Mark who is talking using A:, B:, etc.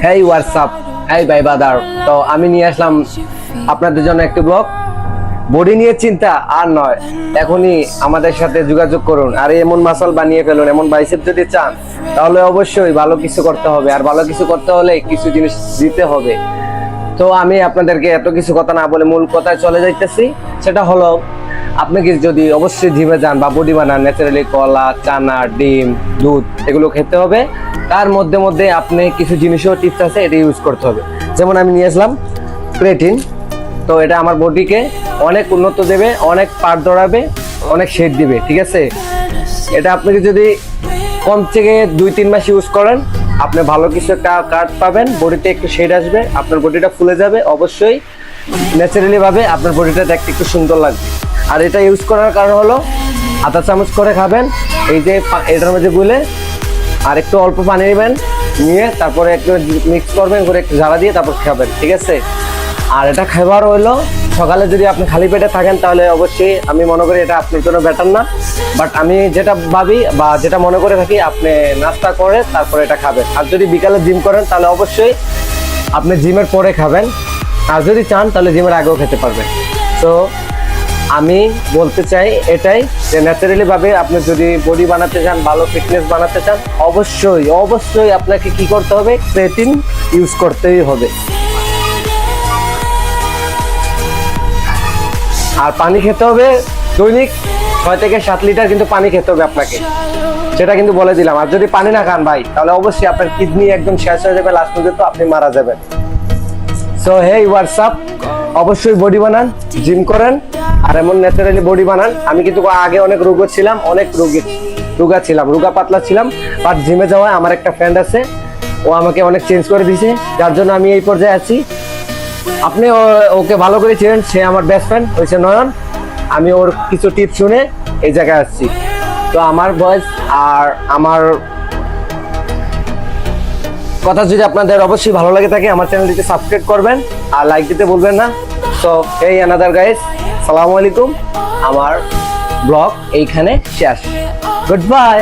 A: হেই WhatsApp, হেই ভাই বাদার। তো আমি নিয়ে আসলাম আপনাদের জন্য একটি ব্লগ। বডি নিয়ে চিন্তা আর নয়, এখনই আমাদের সাথে যোগাযোগ করুন আর এমন মাসল বানিয়ে ফেলুন, এমন বাইসেপ যদি চান তাহলে অবশ্যই ভালো কিছু করতে হবে। আর ভালো কিছু করতে হলে কিছু জিনিস দিতে হবে। তো আমি আপনাদেরকে এত কিছু কথা না বলে মূল কথায় চলে যাইতেছি। সেটা হলো, আপনাকে যদি অবশ্যই জিমে যান বা বডি বানান, ন্যাচারালি কলা, চানা, ডিম, দুধ এগুলো খেতে হবে। তার মধ্যে মধ্যে আপনি কিছু জিনিসও টিপস আছে, এটা ইউজ করতে হবে। যেমন আমি নিয়ে আসলাম ক্রেটিন। তো এটা আমার বডিকে অনেক উন্নত দেবে, অনেক পার দৌড়াবে, অনেক শেড দিবে, ঠিক আছে। এটা আপনাকে যদি কম থেকে 2-3 মাস ইউজ করেন, আপনি ভালো কিছু একটা কাট পাবেন, বডিতে একটু শেড আসবে, আপনার বডিটা ফুলে যাবে। অবশ্যই ন্যাচারালি ভাবে আপনার বডিটা দেখতে একটু সুন্দর লাগবে। আর এটা ইউজ করার কারণ হলো, আধা চামচ করে খাবেন, এই যে এটার মধ্যে গুলে, আর একটু অল্প পানি নেবেন, নিয়ে তারপরে একটু মিক্স করবেন করে একটু জ্বালা দিয়ে তারপর খাবেন, ঠিক আছে। আর এটা খাবার হলো, সকালে যদি আপনি খালি পেটে থাকেন তাহলে অবশ্যই আমি মনে করি এটা আপনার জন্য বেটার না। বাট আমি যেটা ভাবি বা যেটা মনে করে থাকি, আপনি নাস্তা করে তারপরে এটা খাবেন। আর যদি বিকালে জিম করেন তাহলে অবশ্যই আপনি জিমের পরে খাবেন। আর যদি চান তাহলে জিমের আগেও খেতে পারবেন। তো আমি বলতে চাই এটাই, যে ন্যাচারালি ভাবে আপনি যদি বডি বানাতে চান, ভালো ফিটনেস বানাতে চান, অবশ্যই অবশ্যই আপনাকে কি করতে হবে, ক্রেটিন ইউজ করতেই হবে। আর পানি খেতে হবে দৈনিক 6 থেকে 7 লিটার কিন্তু পানি খেতে হবে আপনাকে, সেটা কিন্তু বলে দিলাম। আর যদি পানি না খান ভাই, তাহলে অবশ্যই আপনার কিডনি একদম শেষ হয়ে যাবে, লাস্ট পর্যন্ত আপনি মারা যাবেন। সো হেই হোয়াটসঅ্যাপ, অবশ্যই বডি বানান, জিম করেন, আর এমন ন্যাচারালি বডি বানান। আমি কিন্তু আগে অনেক রোগা ছিলাম, রোগা পাতলা ছিলাম। বাট জিমে যাওয়ায় আমার একটা ফ্রেন্ড আছে, ও আমাকে অনেক চেঞ্জ করে দিয়েছে, যার জন্য আমি এই পর্যায়ে আছি। আপনি ওকে ভালো করে চেনেন, সে আমার বেস্ট ফ্রেন্ড হয়েছে নয়ন। আমি ওর কিছু টিপস শুনে এই জায়গায় আসছি। তো আমার ভয়েস আর আমার কথা যদি আপনাদের অবশ্যই ভালো লাগে থাকে, আমার চ্যানেলটিকে সাবস্ক্রাইব করবেন আর লাইক দিতে ভুলবেন না। সো এই অ্যানাদার গাইস, সালামু আলাইকুম। আমার ব্লগ এইখানে শেষ। Good bye.